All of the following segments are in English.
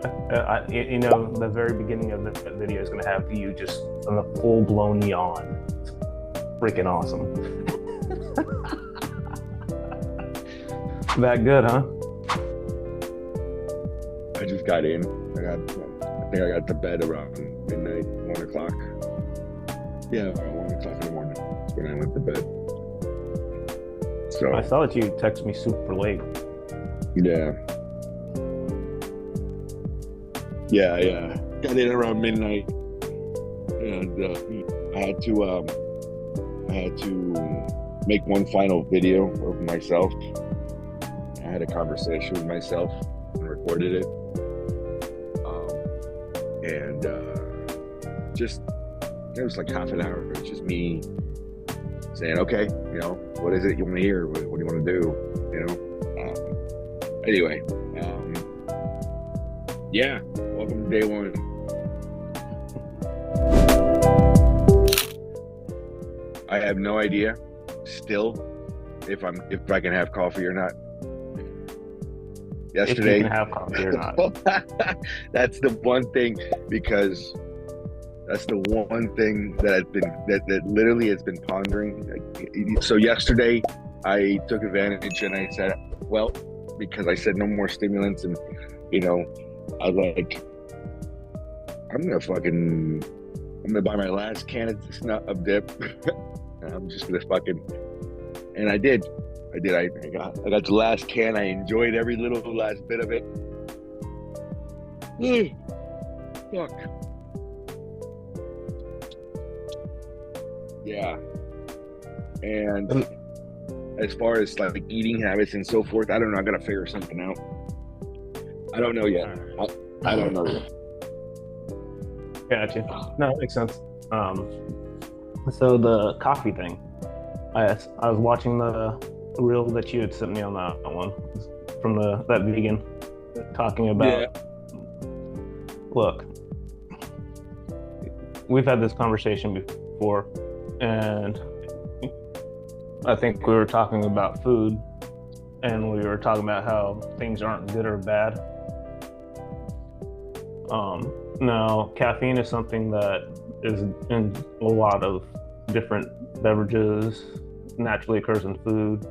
You know, the very beginning of the video is going to have you just on a full-blown yawn. It's freaking awesome. That good, huh? I just got in. I think I got to bed around midnight, 1 o'clock. Yeah, around 1 o'clock in the morning. That's when I went to bed. So I saw that you texted me super late. yeah, yeah. Got in around midnight, and I had to make one final video of myself. I had a conversation with myself and recorded it. And just it was like half an hour. It was just me saying, "Okay, what is it you want to hear? What do you want to do?" Anyway, yeah. Welcome to day one. I have no idea still if I can have coffee or not. Yesterday, if you can have coffee or not. That's the one thing, because that's the one thing that I've been that literally has been pondering. So yesterday, I took advantage and I said, well, because I said no more stimulants, and I was like, I'm gonna buy my last can of dip. And I'm just gonna and I did. I got the last can. I enjoyed every little last bit of it. Fuck. Yeah. And as far as like eating habits and so forth, I don't know. I gotta figure something out. I don't know yet. I don't know yet. Gotcha. No, that makes sense. So the coffee thing, I was watching the reel that you had sent me on that one from that vegan talking about. Yeah. Look, we've had this conversation before, and I think we were talking about food, and we were talking about how things aren't good or bad. Now, caffeine is something that is in a lot of different beverages, naturally occurs in food.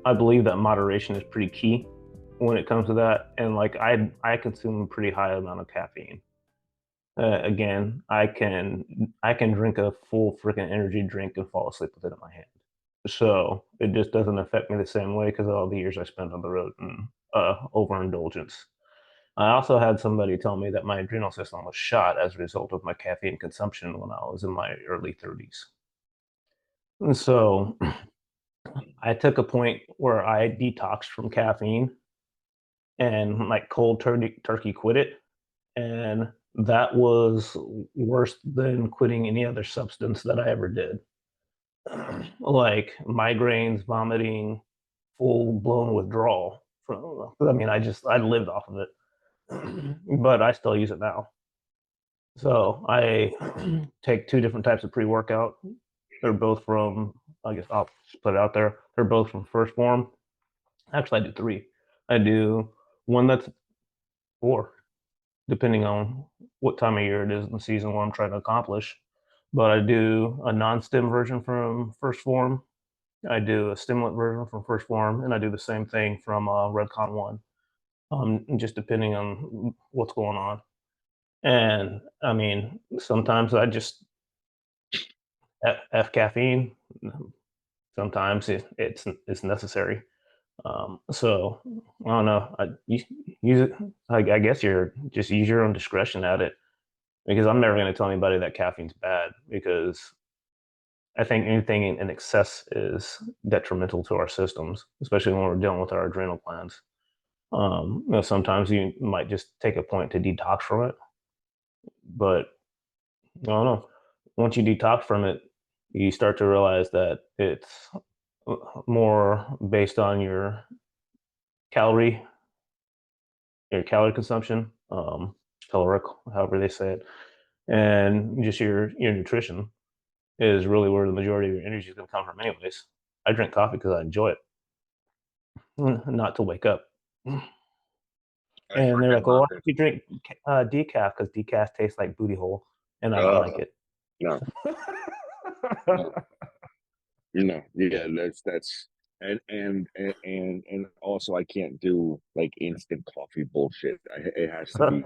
I believe that moderation is pretty key when it comes to that. And like I consume a pretty high amount of caffeine. Again, I can drink a full freaking energy drink and fall asleep with it in my hand. So it just doesn't affect me the same way because of all the years I spent on the road and overindulgence. I also had somebody tell me that my adrenal system was shot as a result of my caffeine consumption when I was in my early 30s. And so I took a point where I detoxed from caffeine and like cold turkey quit it. And that was worse than quitting any other substance that I ever did. Like migraines, vomiting, full blown withdrawal. I lived off of it, but I still use it now. So I take two different types of pre-workout. They're both from, I guess I'll just put it out there. They're both from First Form. Actually, I do three. I do one that's four, depending on what time of year it is in the season, what I'm trying to accomplish. But I do a non-stim version from First Form. I do a stimulant version from First Form, and I do the same thing from Redcon One. Just depending on what's going on. And I mean, sometimes I just F caffeine. Sometimes it's necessary. So I don't know. You use it. I guess you're just use your own discretion at it, because I'm never going to tell anybody that caffeine's bad, because I think anything in excess is detrimental to our systems, especially when we're dealing with our adrenal glands. Sometimes you might just take a point to detox from it, but I don't know. Once you detox from it, you start to realize that it's more based on calorie your calorie consumption, caloric, however they say it, and just your nutrition is really where the majority of your energy is going to come from. Anyways, I drink coffee because I enjoy it, not to wake up. I And they're forget like, well, about why this. don't you drink decaf? Because decaf tastes like booty hole, and I don't Uh, like it. no, no, yeah, that's and also I can't do like instant coffee bullshit. It has to be.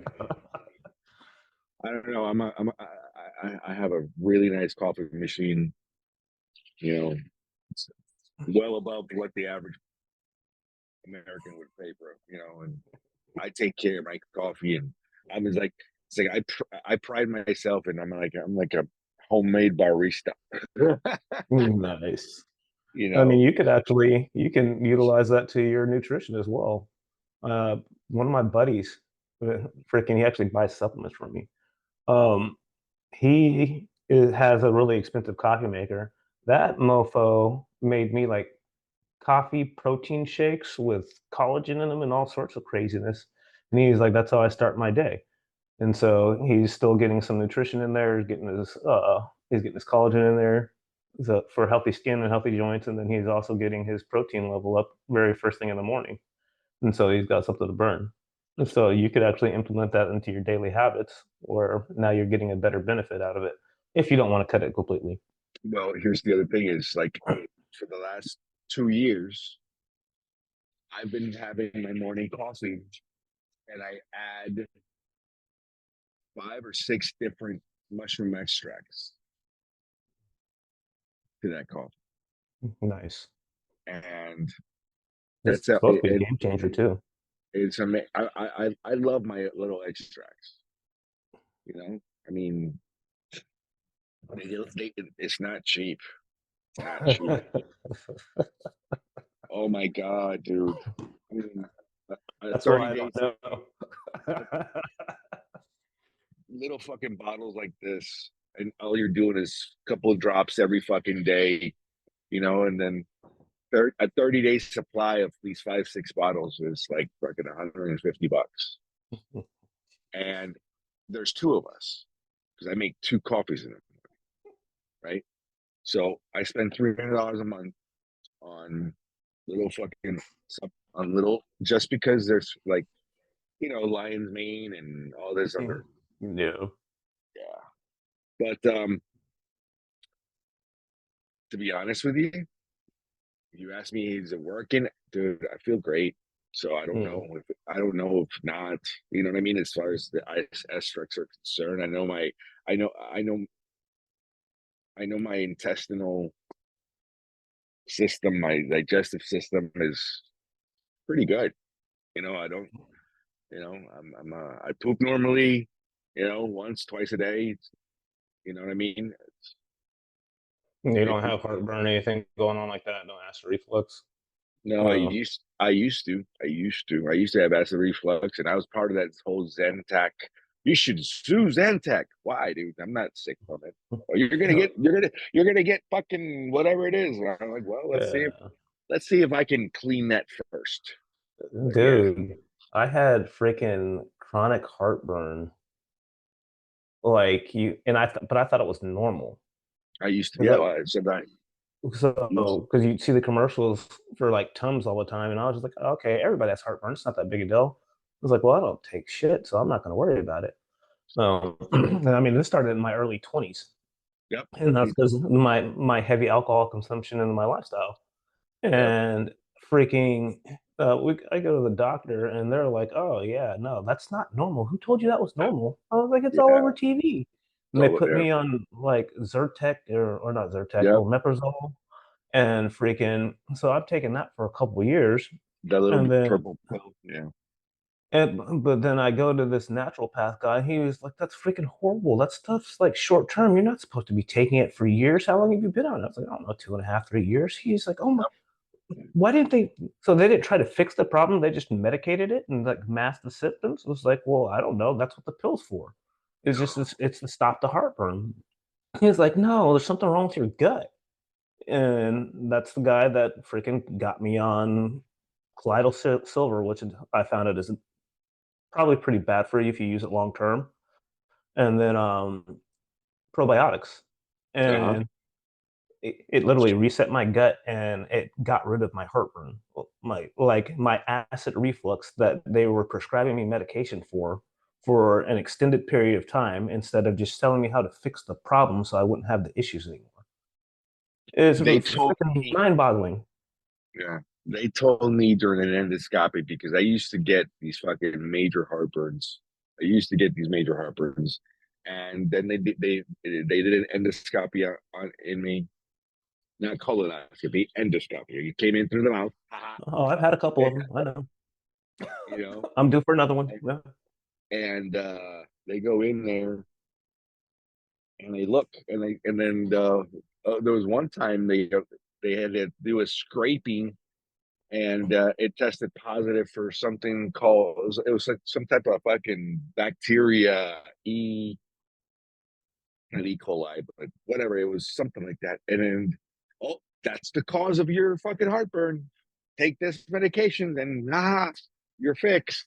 I don't know. I have a really nice coffee machine. You know, it's well above what the average American would pay for. And I take care of my coffee, and I'm just like it's like I pride myself, and I'm like a homemade barista. Nice. you I mean, know, you can utilize that to your nutrition as well. Uh, One of my buddies, freaking, he actually buys supplements from me. Um, has a really expensive coffee maker. That mofo made me like coffee protein shakes with collagen in them and all sorts of craziness. And he's like, that's how I start my day. And so he's still getting some nutrition in there, he's getting his collagen in there for healthy skin and healthy joints, and then he's also getting his protein level up very first thing in the morning. And so he's got something to burn. And so you could actually implement that into your daily habits, where now you're getting a better benefit out of it if you don't want to cut it completely. well, here's the other thing is like for the last 2 years, I've been having my morning coffee, and I add 5 or 6 different mushroom extracts to that coffee, Nice. and It's that's a, supposed to be a game changer too. it's amazing. I love my little extracts. I mean, it's not cheap. It's not cheap. Oh my god, dude! I mean, That's 30 why I don't days, know. little fucking bottles like this, and all you're doing is a couple of drops every fucking day, and then a 30-day supply of these 5, 6 bottles is like fucking $150. And there's two of us because I make 2 coffees in it, right? So I spend $300 a month on little fucking on little just because there's like lion's mane and all this other No. yeah. But to be honest with you, you ask me, is it working, dude? I feel great. So Mm. I don't know if not. You know what I mean? As far as the extracts are concerned, I know, I know, I know my intestinal system, my digestive system is pretty good. I don't. I poop normally. Once, twice a day. You know what I mean? You I don't poop. have heartburn, anything going on like that? No acid reflux? No, No. I used to have acid reflux, and I was part of that whole Zentac. You should sue Zentac. Why, dude? I'm not sick from it. Oh, you're gonna get fucking whatever it is. And I'm like, well, Yeah. let's see if I can clean that first. But yeah, Dude, I had freaking chronic heartburn. Like but I thought it was normal. I used to. Cause Yeah, like, well, I said I used. because you see the commercials for like Tums all the time, and I was just like, okay, everybody has heartburn. It's not that big a deal. I was like, well, I don't take shit, so I'm not going to worry about it. And I mean, this started in my early 20s, Yep. and that's because my heavy alcohol consumption and my lifestyle. Yep. And freaking, I go to the doctor, and they're like, "Oh yeah, no, that's not normal. Who told you that was normal?" I was like, "It's all Yeah. over TV." It's And they all put yeah. me on like Zyrtec or not Zyrtec, Yep. or Meprazole, and freaking. So I've taken that for a couple of years, That little and then purple pill. Yeah. but then I go to this naturopath guy. He was like, "That's freaking horrible. That stuff's like short term. You're not supposed to be taking it for years. How long have you been on it?" I was like, "I don't know, 2.5, 3 years." He's like, "Oh my, why didn't they?" So they didn't try to fix the problem. They just medicated it and like masked the symptoms. It was like, well, I don't know. That's what the pill's for. It's to stop the heartburn. He's like, no, there's something wrong with your gut. And that's the guy that freaking got me on colloidal silver, which I found it is probably pretty bad for you if you use it long term. And then probiotics. Uh huh. And it literally reset my gut and it got rid of my heartburn, my acid reflux that they were prescribing me medication for an extended period of time instead of just telling me how to fix the problem so I wouldn't have the issues anymore. It's They told freaking me, mind-boggling. yeah, they told me during an endoscopy because I used to get these fucking major heartburns. I used to get these major heartburns, and then they did an endoscopy in me, not colonoscopy, endoscopy. You came in through the mouth, Oh, I've had a couple and, of them. I know. you know, I'm due for another one. and, Yeah. they go in there and they look and then there was one time they had to do a scraping and it tested positive for something called it was like some type of fucking bacteria not E. coli but whatever it was something like that and then oh that's the cause of your fucking heartburn take this medication then you're fixed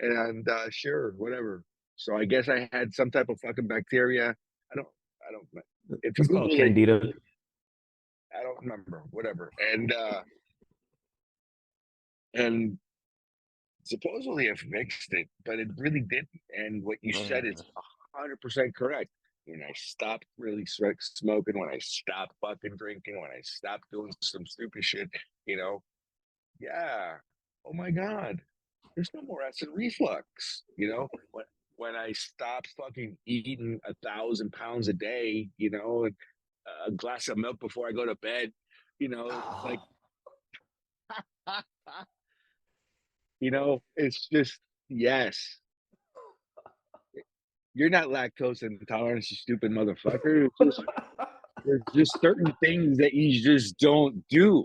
and sure whatever so I guess I had some type of fucking bacteria I don't I don't if you It's called google it candida. I don't remember whatever and supposedly it fixed it, but it really didn't. And what you said is 100% correct. When I stopped really smoking, when I stopped fucking drinking, when I stopped doing some stupid shit, you know, yeah. Oh my God, there's no more acid reflux. When I stopped fucking eating 1,000 pounds a day, and a glass of milk before I go to bed, it's like, it's just yes. You're not lactose intolerant, you stupid motherfucker. It's just there's just certain things that you just don't do.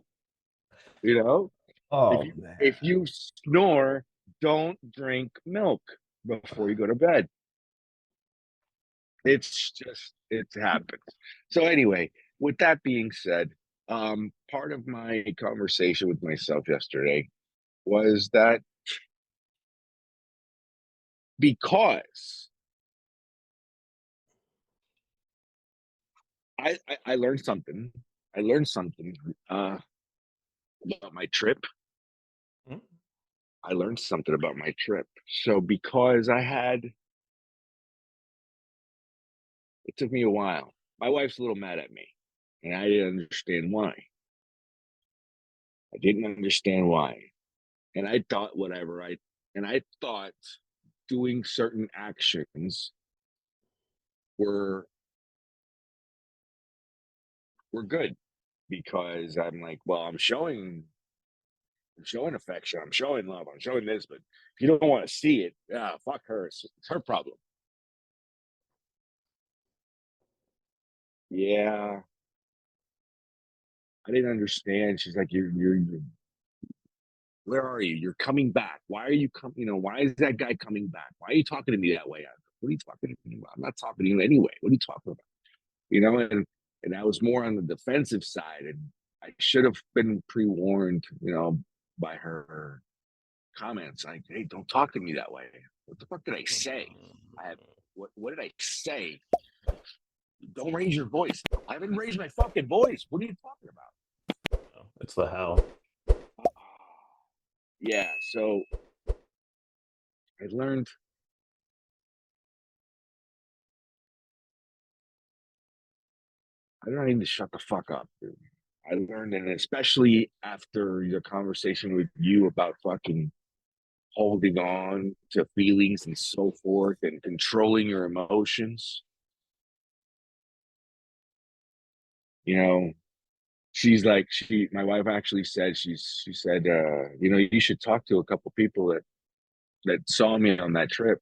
You know, if Oh you man. if you snore, don't drink milk before you go to bed. It's just it happens. So anyway, with that being said, part of my conversation with myself yesterday was that because I learned something. I learned something about my trip. Hmm? I learned something about my trip. So because it took me a while. My wife's a little mad at me, and I didn't understand why. I didn't understand why. And I thought and I thought doing certain actions were were good because I'm like, well, I'm showing affection, I'm showing love, I'm showing this, but if you don't want to see it, fuck her. It's her problem. Yeah, I didn't understand. She's like, you're where are you? You're coming back. Why are you coming? Why is that guy coming back? Why are you talking to me that way? What are you talking to me about? I'm not talking to you anyway. What are you talking about? And I was more on the defensive side, and I should have been pre-warned, by her comments. Like, hey, don't talk to me that way. What the fuck did I say? I have what did I say? Don't raise your voice. I haven't raised my fucking voice. What are you talking about? It's the how. Yeah, so I learned I don't need to shut the fuck up, dude. I learned, and especially after your conversation with you about fucking holding on to feelings and so forth and controlling your emotions, you know, my wife actually said, she said, you should talk to a couple people that saw me on that trip.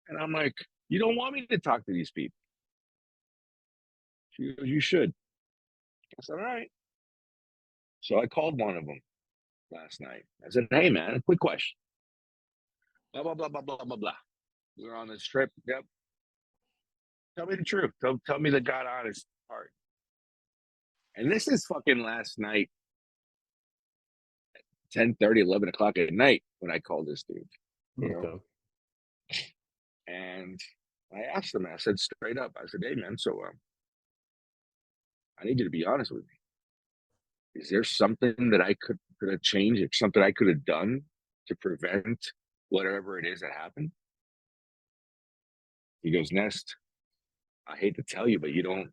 And I'm like, you don't want me to talk to these people. She goes, you should. I said, all right. So I called one of them last night. I said, hey, man, a quick question. Blah, blah, blah, blah, blah, blah, blah. We were on this trip. Yep. Tell me the truth. Tell me the God honest part. And this is fucking last night, 10:30, 11 o'clock at night when I called this dude, you know? Okay. And I asked him, I said straight up, I said, hey, man, so I need you to be honest with me. Is there something that I could have changed, or something I could have done to prevent whatever it is that happened? He goes, Nest, I hate to tell you, but you don't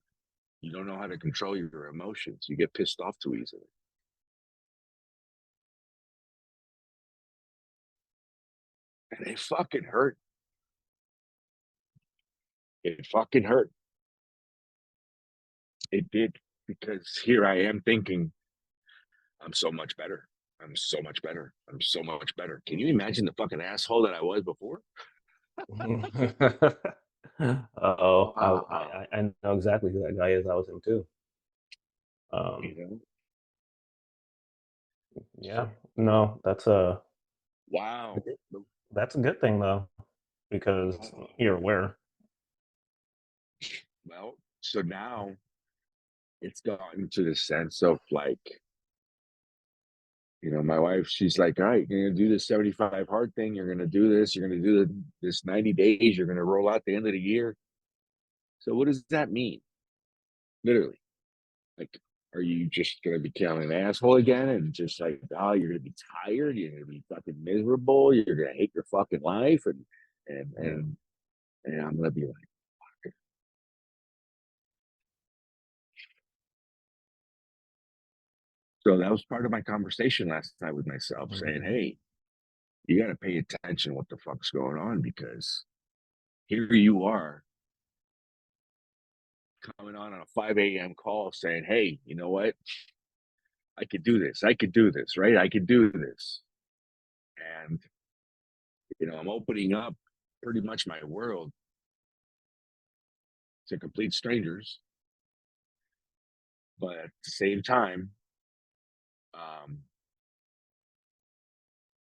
know how to control your emotions. You get pissed off too easily. And it fucking hurt. It fucking hurt. It did. Because here I am thinking, I'm so much better. I'm so much better. I'm so much better. Can you imagine the fucking asshole that I was before? Oh, Wow. I know exactly who that guy is. I was him too. You Um, know? yeah, no, Wow. that's a good thing though, because you're aware. Well, so now it's gotten to the sense of like, my wife, she's like, all right, you're gonna do this 75 hard thing, you're gonna do this, you're gonna do this 90 days, you're gonna roll out the end of the year. So what does that mean? Literally. Like, are you just gonna become an asshole again and just like, oh, you're gonna be tired, you're gonna be fucking miserable, you're gonna hate your fucking life, and Yeah. and and I'm gonna be like, so that was part of my conversation last night with myself, saying, Mhm. hey, you gotta pay attention what the fuck's going on, because here you are coming on a 5 a.m. call saying, hey, you know what? I could do this. I could do this, right? I could do this. And, I'm opening up pretty much my world to complete strangers. But at the same time, um,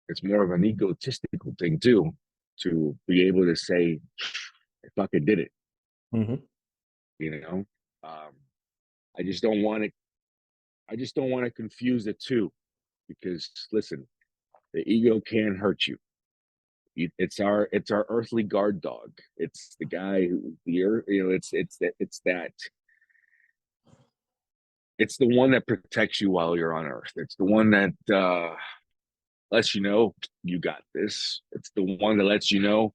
it's more of an egotistical thing too, to be able to say, I fucking did it, Mhm. you know? Um, I just don't want to, I just don't want to confuse the two, because listen, the ego can hurt you. It's our earthly guard dog. It's the guy who the earth, it's the one that protects you while you're on earth. It's the one that lets you know you got this. It's the one that lets you know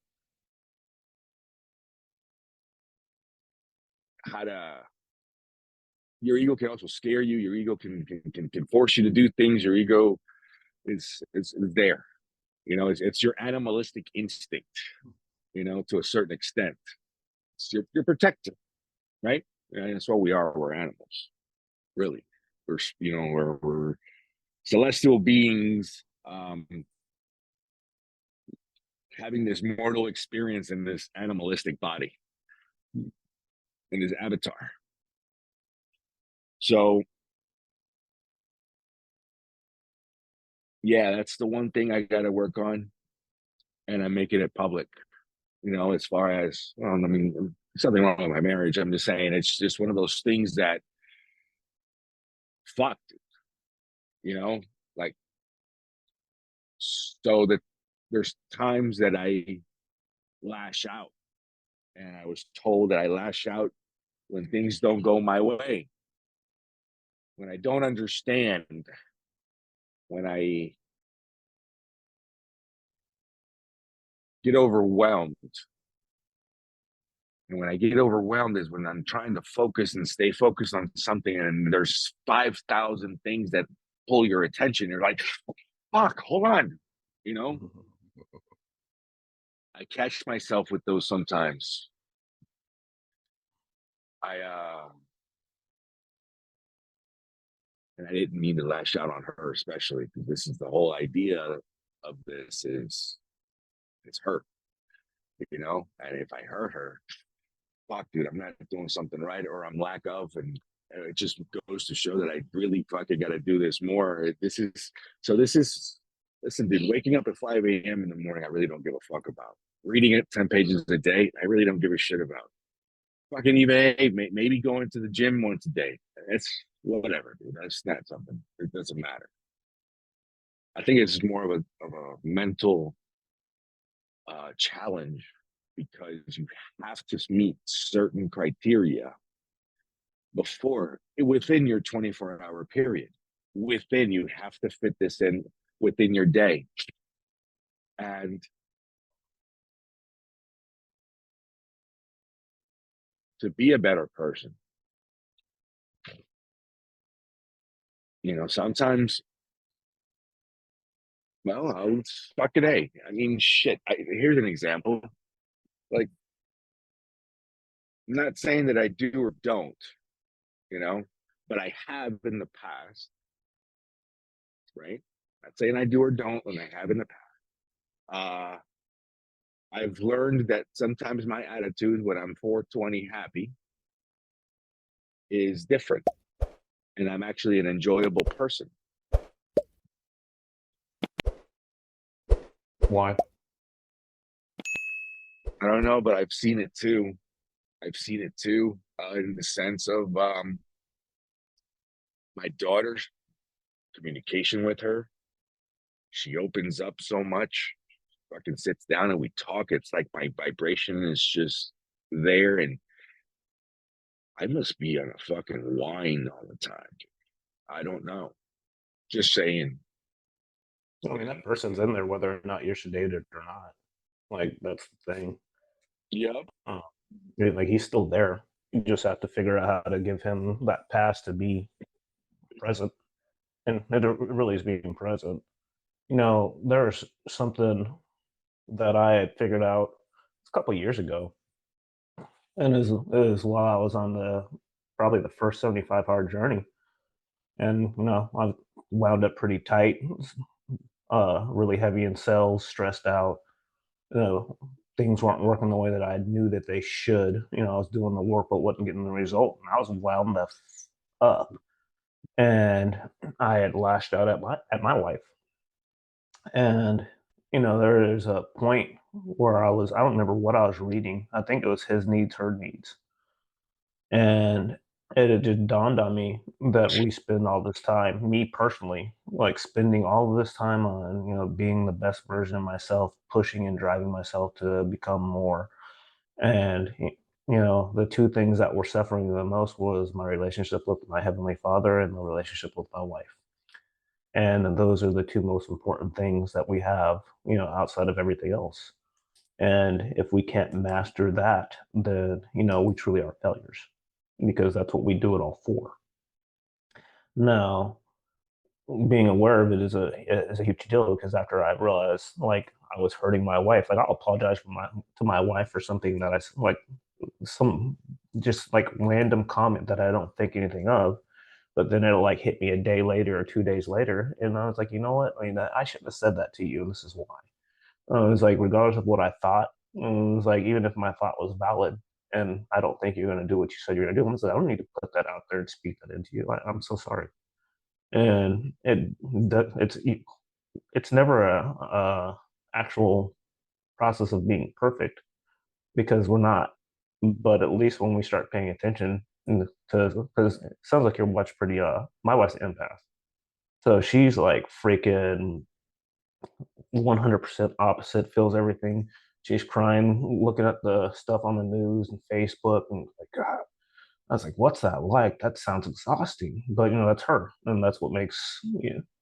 how to. Your ego can also scare you. Your ego can force you to do things. Your ego is there. It's your animalistic instinct. To a certain extent, it's your protector, right? And that's what we are. We're animals, really. We're celestial beings, having this mortal experience in this animalistic body, in this avatar. So yeah, that's the one thing I got to work on, and I'm making it public. As far as, well, I mean, something wrong with my marriage. I'm just saying it's just one of those things that fucked. You know, like, so that there's times that I lash out, and I was told that I lash out when things don't go my way, when I don't understand, when I get overwhelmed. And when I get overwhelmed is when I'm trying to focus and stay focused on something, and there's 5,000 things that pull your attention. You're like, fuck, hold on. You know, I catch myself with those sometimes. I, and I didn't mean to lash out on her, especially because this is the whole idea of this is it's hurt, and if I hurt her, fuck, dude, I'm not doing something right, or I'm lack of, and it just goes to show that I really fucking got to do this more. This is, listen, dude, waking up at 5 a.m. in the morning, I really don't give a fuck about. Reading it 10 pages a day, I really don't give a shit about. Fucking even, hey, maybe going to the gym once a day. It's whatever, dude. That's not something. It doesn't matter. I think it's more of a mental challenge, because you have to meet certain criteria before within your 24-hour period. Within you have to fit this in within your day. And to be a better person, sometimes, well, I'll fucking A. I mean, shit. Here's an example. Like, I'm not saying that I do or don't, you know, but I have in the past, right? Not saying I do or don't, and I have in the past. Uh, I've learned that sometimes my attitude when I'm 420 happy is different, and I'm actually an enjoyable person. Why? I don't know, but I've seen it too. I've seen it too, in the sense of my daughter's communication with her. She opens up so much, fucking sits down and we talk. It's like my vibration is just there, and I must be on a fucking wine all the time. I don't know. Just saying. I mean, that person's in there whether or not you're sedated or not. Like that's the thing. Yep. Uh, like he's still there. You just have to figure out how to give him that pass to be present, and it really is being present. There's something that I had figured out a couple of years ago, and is while I was on the probably the first 75 hour journey, and I wound up pretty tight, really heavy in cells, stressed out. You know, things weren't working the way that I knew that they should. I was doing the work but wasn't getting the result, and I was wound up. And I had lashed out at my wife, and there is a point where I don't remember what I was reading. I think it was his needs, her needs, and it had just dawned on me that we spend all this time, me personally, like spending all of this time on being the best version of myself, pushing and driving myself to become more. And the two things that were suffering the most was my relationship with my heavenly father and the relationship with my wife. And those are the two most important things that we have, outside of everything else. And if we can't master that, then we truly are failures, because that's what we do it all for. Now, being aware of it is a huge deal, because after I realized like I was hurting my wife, like I'll apologize to my wife for something that like some just like random comment that I don't think anything of, but then it'll like hit me a day later or 2 days later, and I was like, you know what? I mean, I shouldn't have said that to you, and this is why. It was like regardless of what I thought, it was like even if my thought was valid, and I don't think you're going to do what you said you're going to do, I was like, I don't need to put that out there and speak that into you. I'm so sorry. And it's never a actual process of being perfect, because we're not. But at least when we start paying attention to, because it sounds like your wife's pretty my wife's an empath, so she's like freaking 100% opposite, feels everything. She's crying looking at the stuff on the news and Facebook, and like, God, I was like, what's that like? That sounds exhausting. But that's her, and that's what makes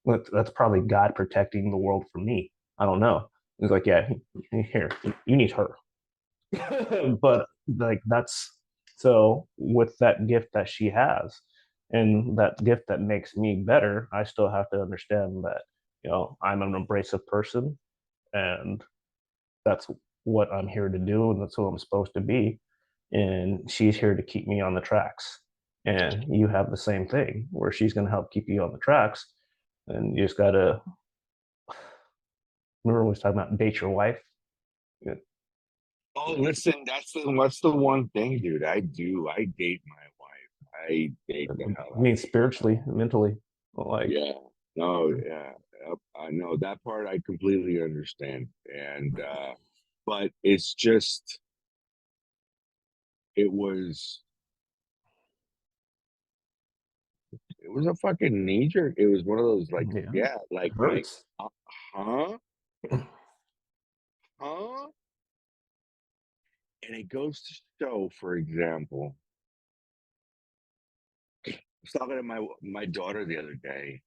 that's probably God protecting the world from me. I don't know. He's like, yeah, here, you need her. But like that's so with that gift that she has, and that gift that makes me better, I still have to understand that I'm an abrasive person, and that's what I'm here to do, and that's who I'm supposed to be. And she's here to keep me on the tracks. And you have the same thing where she's going to help keep you on the tracks. And you just got to remember we was talking about date your wife. Yeah. Oh, listen, that's the one thing, dude. I do. I date my wife. I date I the hell out mean, of spiritually, mentally, like, Yeah. No, yeah. Yep. I know that part I completely understand. And but it's just it was it was a fucking knee jerk. It was one of those like, yeah, yeah, it like my hurts. uh, huh? Huh? And it goes to show, for example, was talking to my daughter the other day,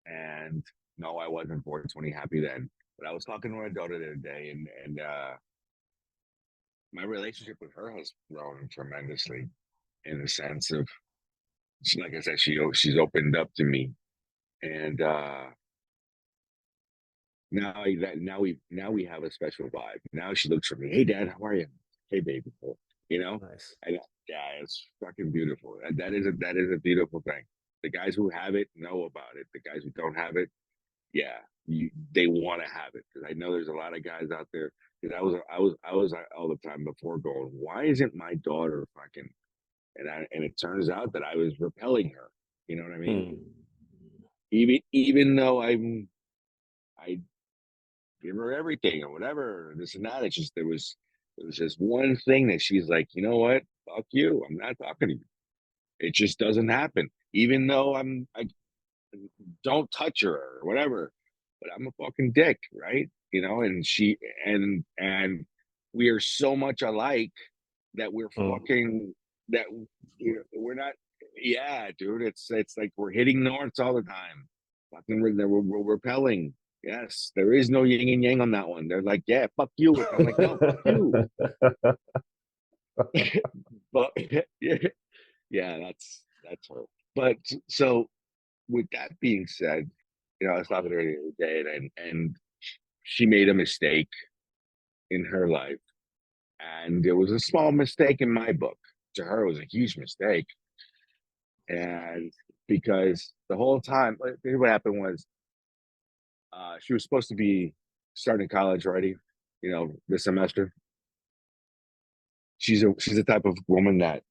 and no, I wasn't 420 happy then. But I was talking to my daughter the other day, and my relationship with her has grown tremendously in the sense of, like I said, she's opened up to me, and now we have a special vibe. Now she looks for me. Hey, Dad, how are you? Hey, baby. You know, Nice. and yeah, it's fucking beautiful. That is a beautiful thing. The guys who have it know about it. The guys who don't have it, yeah, they want to have it because I know there's a lot of guys out there. Because I was all the time before going, why isn't my daughter fucking? And it turns out that I was repelling her. You know what I mean? Hmm. Even though I give her everything or whatever, this and that. It's just there was just one thing that she's like, you know what? Fuck you. I'm not talking to you. It just doesn't happen. Even though I don't touch her or whatever, but I'm a fucking dick, right? And and we are so much alike that we're Hmm. fucking that we're not. Yeah, dude, it's like we're hitting norths all the time. Fucking, we're repelling. Yes, there is no yin and yang on that one. They're like, yeah, fuck you. I'm like, no, fuck you. But yeah, yeah, that's her. But so with that being said, I was talking to her the other day, and she made a mistake in her life, and it was a small mistake in my book. To her, it was a huge mistake, and because the whole time, what happened was, she was supposed to be starting college already, this semester. She's the type of woman that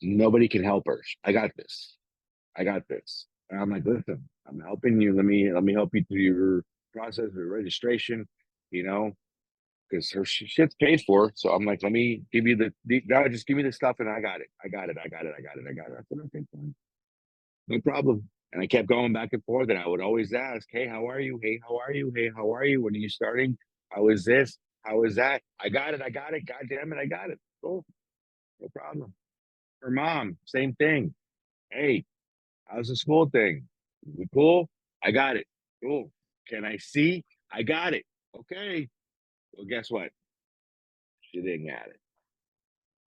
nobody can help her. I got this. I got this. And I'm like, listen, I'm helping you. Let me help you through your process of registration, you know, because her shit's paid for. So I'm like, let me give you no, just give me the stuff and I got it. I got it. I got it. I got it. I got it. I said, okay, fine. No problem. And I kept going back and forth, and I would always ask, hey, how are you? Hey, how are you? Hey, how are you? When are you starting? How is this? How is that? I got it. I got it. God damn it. I got it. Cool. No problem. Her mom, same thing. Hey, how's the school thing? We cool? I got it. Cool. Can I see? I got it. Okay. Well, guess what? She didn't get it.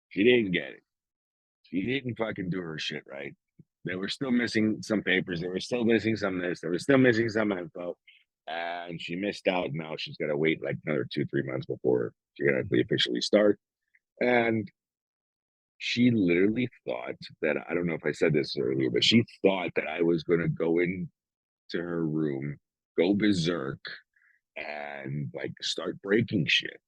She didn't get it. She didn't fucking do her shit right. They were still missing some papers. They were still missing some of this. They were still missing some info. And she missed out. Now she's got to wait like another 2, 3 months before she can actually officially start. And she literally thought that, I don't know if I said this earlier, but she thought that I was going to go into her room, go berserk, and like start breaking shit.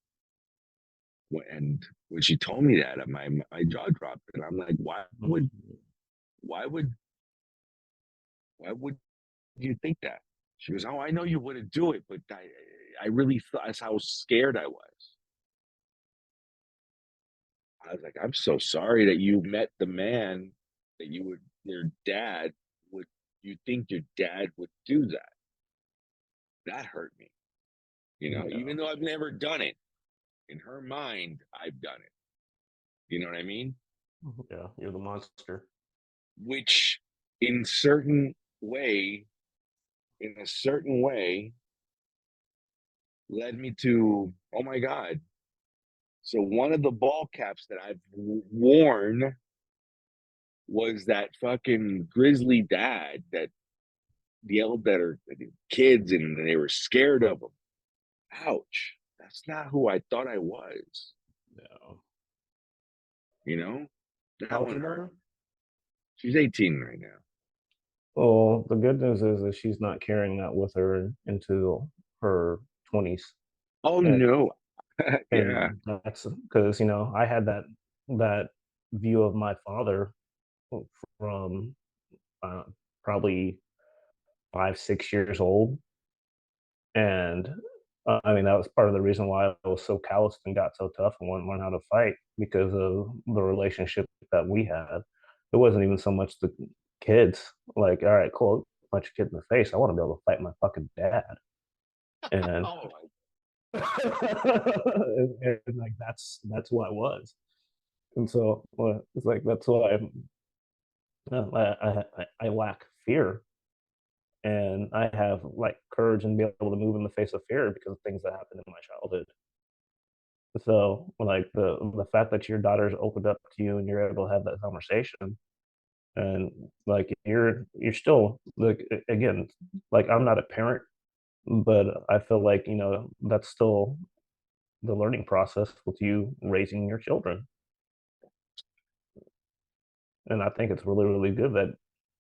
And when she told me that, my jaw dropped, and I'm like, why would why would you think that? She goes, oh, I know you wouldn't do it, but I really thought that's how scared I was. I was like, I'm so sorry that you met the man that your dad would, you think your dad would do that. That hurt me, Yeah. even though I've never done it. In her mind, I've done it. You know what I mean? Yeah. You're the monster. Which, in certain way, in a certain way, led me to, oh my God. So one of the ball caps that I've worn was that fucking grizzly dad that yelled at her kids and they were scared of him. Ouch. That's not who I thought I was. Yeah. You know, How that old's one your hurt. daughter? She's 18 right now. Well, the good news is that she's not carrying that with her into her 20s. Oh And no. Yeah. that's because, I had that view of my father from uh, probably 5, 6 years old. And I mean, that was part of the reason why I was so calloused and got so tough and wouldn't learn how to fight because of the relationship that we had. It wasn't even so much the kids. Like, all right, cool, punch a kid in the face. I want to be able to fight my fucking dad. And, Oh, and like that's who I was. And so it's like that's why. I lack fear, and I have like courage and be able to move in the face of fear because of things that happened in my childhood. So like the fact that your daughter's opened up to you and you're able to have that conversation, and like you're still like, again, like I'm not a parent, but I feel like, that's still the learning process with you raising your children. And I think it's really, really good that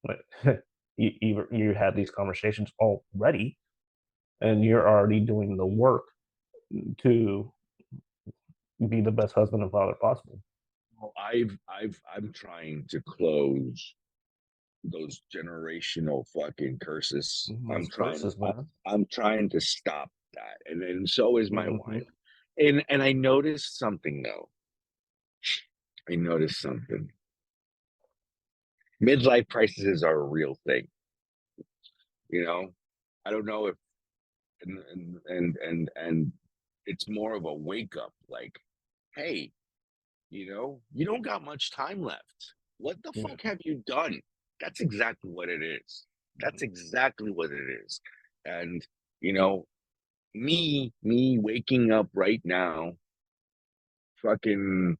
like, you had these conversations already, and you're already doing the work to be the best husband and father possible. Well, I'm trying to close those generational fucking curses. Those curses, man. I'm trying to stop that, and then so is my Hmm. wife. And I noticed something though. I noticed something. Midlife crises are a real thing. You know, I don't know if and it's more of a wake up. Like, hey, you don't got much time left. What the Yeah. fuck have you done? That's exactly what it is. That's exactly what it is. And you know, me waking up right now, fucking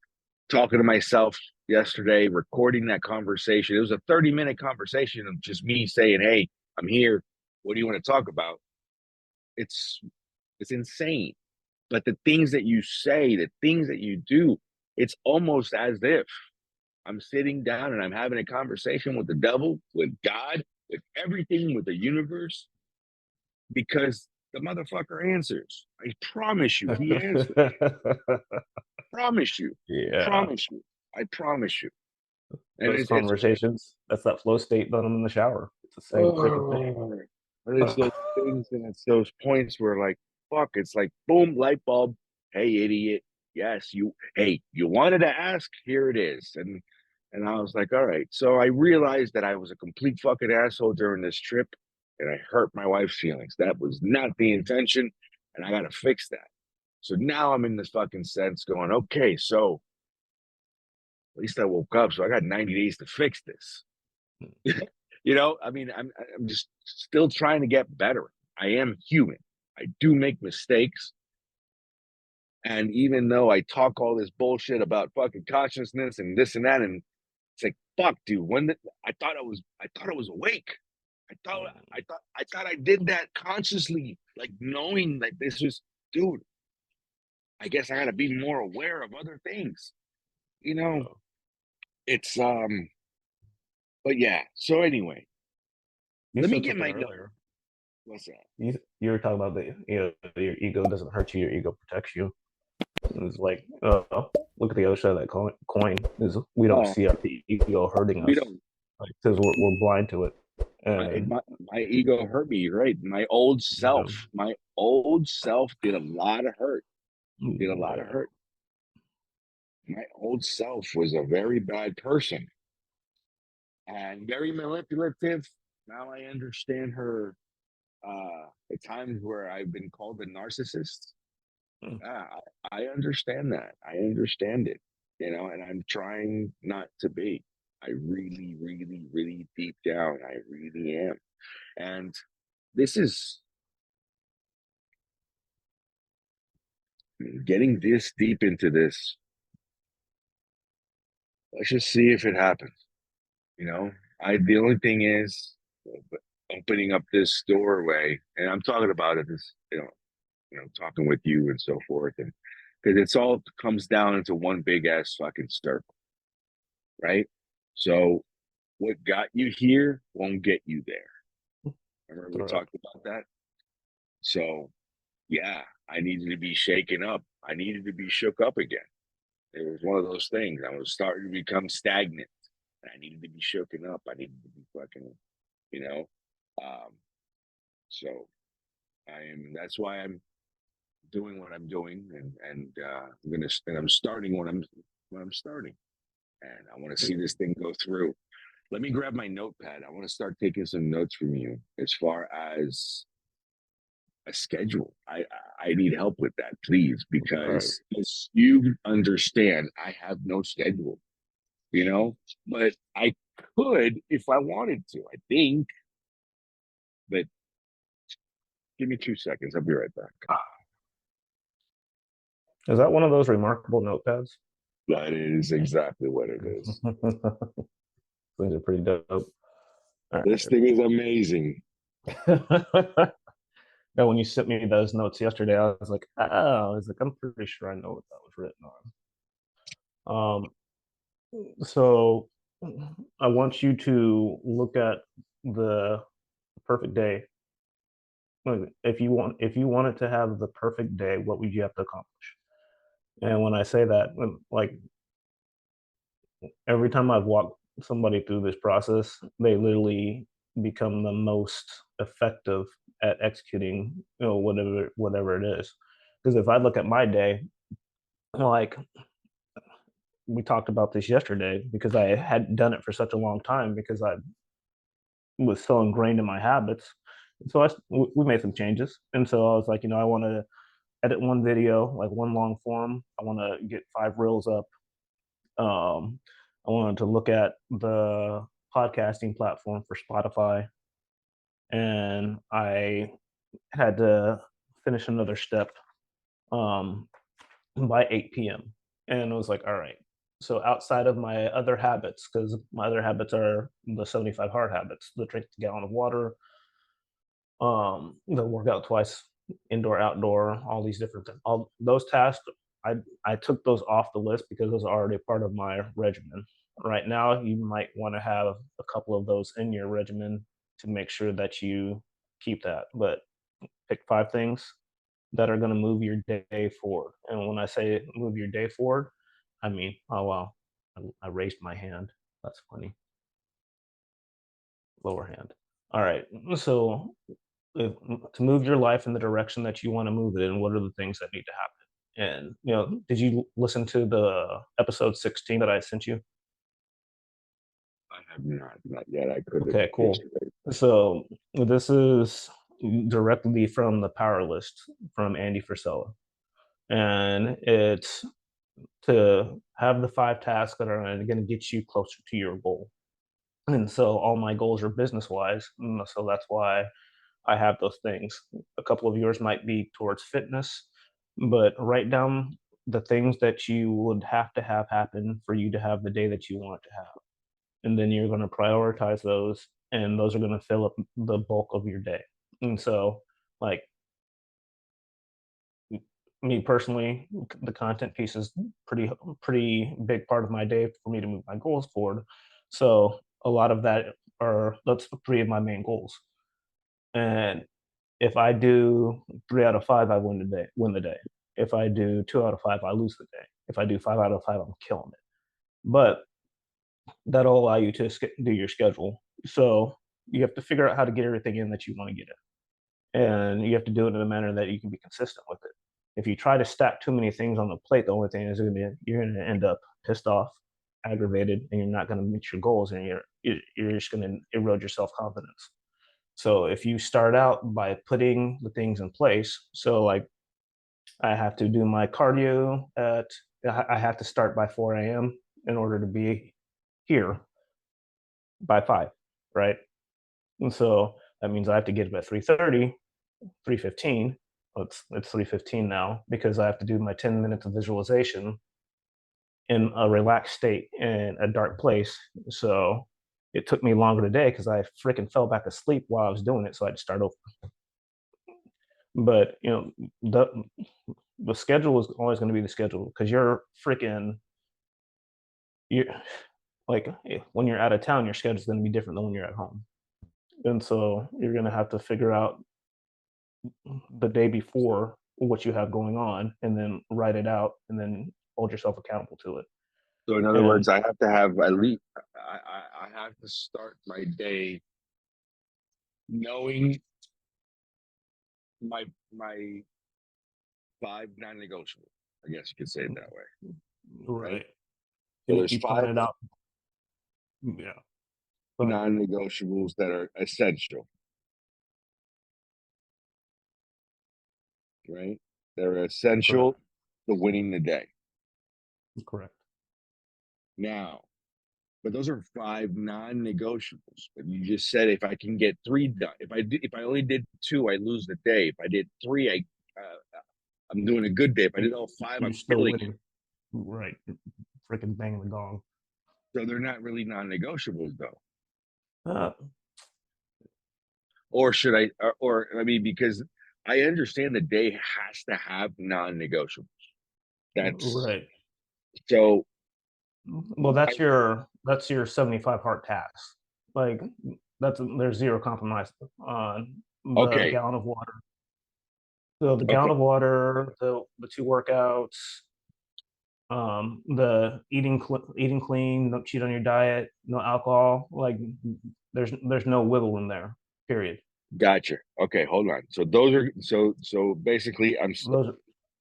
talking to myself yesterday, recording that conversation. It was a 30-minute conversation of just me saying, "Hey, I'm here. What do you want to talk about?" It's it's insane. But the things that you say, the things that you do, it's almost as if I'm sitting down and I'm having a conversation with the devil, with God, with everything, with the universe, because the motherfucker answers. I promise you, he answers. Promise you. Yeah. Promise you. I promise you. And Those it's conversations, that's that flow state done in the shower. It's the same type of thing. oh, and it's those things and it's those points where like fuck, it's like boom, light bulb. Hey, idiot. Yes, you wanted to ask, here it is. And I was like, all right. So I realized that I was a complete fucking asshole during this trip and I hurt my wife's feelings. That was not the intention, and I gotta fix that. So now I'm in this fucking sense going, okay, so at least I woke up, so I got 90 days to fix this. I mean, I'm just still trying to get better. I am human. I do make mistakes. And even though I talk all this bullshit about fucking consciousness and this and that, and it's like, fuck, dude, I thought I was awake. I thought I did that consciously, like knowing that this was, dude, I guess I gotta be more aware of other things. You know, it's but yeah. So anyway, You let me said get something my note. earlier. What's that? You were talking about your ego doesn't hurt you, your ego protects you. It's like, look at the other side of that coin. Is we don't Oh, see our ego hurting we us, don't. like because we're blind to it. my, And my my ego hurt me, right? My old self did a lot of hurt. Did a lot of yeah, hurt. My old self was a very bad person and very manipulative. Now I understand her. The times where I've been called a narcissist. I understand that. I understand it. And I'm trying not to be. I really, really, really deep down, I really am. And this is getting this deep into this. Let's just see if it happens. The only thing is opening up this doorway, and I'm talking about it is talking with you and so forth, and because it's all comes down into one big ass fucking circle, right? So what got you here won't get you there. Remember we correct. talked about that. So yeah, I needed to be shaken up. I needed to be shook up again. It was one of those things. I was starting to become stagnant. And I needed to be shooken up. I needed to be fucking, you know. Um, so that's why I'm doing what I'm doing, I'm starting when I'm starting, and I want to see this thing go through. Let me grab my notepad. I want to start taking some notes from you as far as a schedule. I need help with that, please, All right. because as you understand, I have no schedule. you know. But I could if I wanted to, I think. But give me 2 seconds. I'll be right back. Is that one of those remarkable notepads? That is exactly what it is. Things are pretty dope. All This thing is amazing. right. Yeah, when you sent me those notes yesterday, I was like, oh, I was like, I'm pretty sure I know what that was written on. So I want you to look at the perfect day. Like, if you wanted to have the perfect day, what would you have to accomplish? And when I say that, like every time I've walked somebody through this process, they literally become the most effective at executing, whatever it is. Because if I look at my day, like we talked about this yesterday, because I hadn't done it for such a long time because I was so ingrained in my habits. So we made some changes, and so I was like, I want to edit one video, like one long form. I want to get 5 reels up. Um, I wanted to look at the podcasting platform for Spotify, and I had to finish another step um, by 8 p.m. And it was like, all right. So outside of my other habits, because my other habits are the 75 hard habits, the drink a gallon of water, the workout twice, indoor, outdoor, all these different things. All those tasks, I I took those off the list because those are already part of my regimen. Right now, you might want to have a couple of those in your regimen to make sure that you keep that. But pick 5 things that are going to move your day forward. And when I say move your day forward, I mean, oh wow, I raised my hand. That's funny. Lower hand. All right. So to move your life in the direction that you want to move it in, what are the things that need to happen? And did you listen to the episode 16 that I sent you? I have not yet. I could have Okay, cool. yesterday. So this is directly from the Power List from Andy Frisella, and it's to have the 5 tasks that are going to get you closer to your goal. And so all my goals are business wise, so that's why I have those things. A couple of yours might be towards fitness, but write down the things that you would have to have happen for you to have the day that you want to have. And then you're going to prioritize those, and those are going to fill up the bulk of your day. And so, like, me personally, the content piece is pretty big part of my day for me to move my goals forward. So a lot of that are that's 3 of my main goals. And if I do 3 out of 5, I win the day. If I do 2 out of 5, I lose the day. If I do 5 out of 5, I'm killing it. But that'll allow you to do your schedule. So you have to figure out how to get everything in that you want to get in, and you have to do it in a manner that you can be consistent with it. If you try to stack too many things on the plate, the only thing is going to be you're going to end up pissed off, aggravated, and you're not going to meet your goals, and you're just going to erode your self confidence. So if you start out by putting the things in place, so like I have to do my cardio I have to start by 4 a.m. in order to be here by 5, right? And so that means I have to get up at 3:30, 3:15. It's 3:15 now because I have to do my 10 minutes of visualization in a relaxed state in a dark place. So it took me longer today because I freaking fell back asleep while I was doing it. So I had to start over. But the schedule is always going to be the schedule because you're like when you're out of town, your schedule is going to be different than when you're at home, and so you're going to have to figure out the day before what you have going on, and then write it out, and then hold yourself accountable to it. So in other And words, I have to have at least I have to start my day knowing my 5 non-negotiable. I guess you could say it that way, right? right, So and there's you five plan it out. Yeah, but non-negotiables that are essential, right? They're correct, essential to winning the day. correct. Now, but those are five non-negotiables. But you just said if I can get three done, if I only did two, I lose the day. If I did three, I'm doing a good day. If I did all five, You're I'm still killing it. winning. Right. Freaking banging the gong. So they're not really non-negotiables though. Uh, Or should I? Or I mean, because I understand the day has to have non-negotiables. That's right. so. Well, that's your 75 hard task. Like there's zero compromise on the Okay, gallon of water. So the okay, gallon of water, the two workouts, the eating clean, don't cheat on your diet, no alcohol. Like there's no wiggle room there. Period. gotcha. Okay, hold on. So those are so basically, Those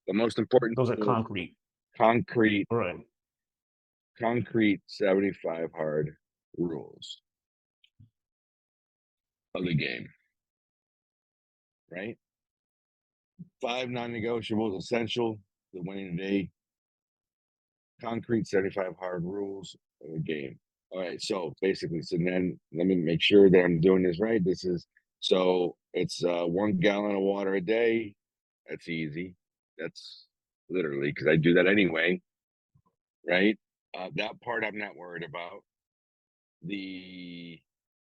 the most important those are thing is concrete. concrete Right. concrete 75 hard rules of the game, right? Five non-negotiables essential to winning the day. Concrete 75 hard rules of the game. All right, so basically, so then let me make sure that I'm doing this right. This is so it's 1 gallon of water a day. That's easy. That's literally because I do that anyway, right? That part I'm not worried about. The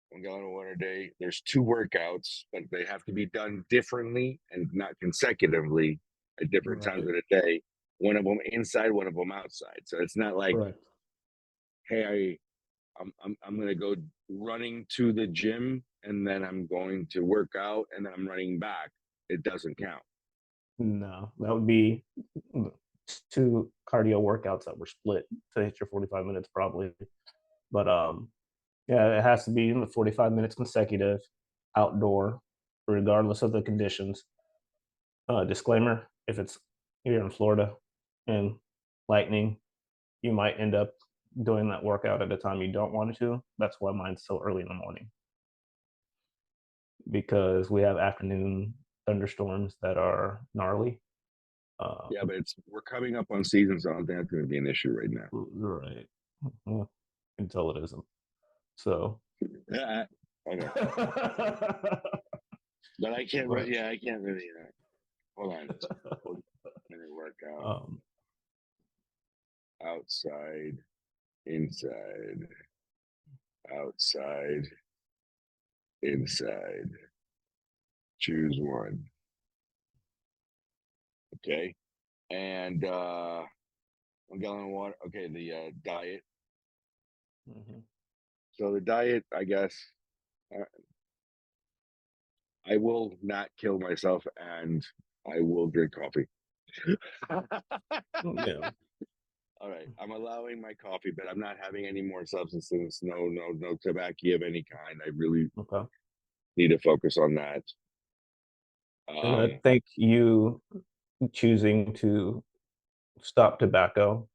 1 gallon of water a day. There's two workouts, but they have to be done differently and not consecutively at different times Right. of the day. One of them inside, one of them outside. So it's not like, Right. hey, I'm gonna go running to the gym and then I'm going to work out and then I'm running back. It doesn't count. No, that would be two cardio workouts that were split to hit your 45 minutes probably. But yeah, it has to be in the 45 minutes consecutive, outdoor, regardless of the conditions. Disclaimer: if it's here in Florida and lightning, you might end up doing that workout at a time you don't want to. That's why mine's so early in the morning because we have afternoon thunderstorms that are gnarly. Yeah, but it's we're coming up on season, so I don't think that's gonna be an issue right now. Right. Well, until it isn't. So, Yeah, I know. But I can't but yeah, I can't really hold on. 40-minute workout um, outside, inside, outside, inside. Choose one. Okay. And 1 gallon of water. Okay, the diet. mhm. So the diet, I guess, uh, I will not kill myself and I will drink coffee. Yeah. All right. I'm allowing my coffee, but I'm not having any more substances. No tobacco of any kind. I really Okay. need to focus on that. And I Um, think you choosing to stop tobacco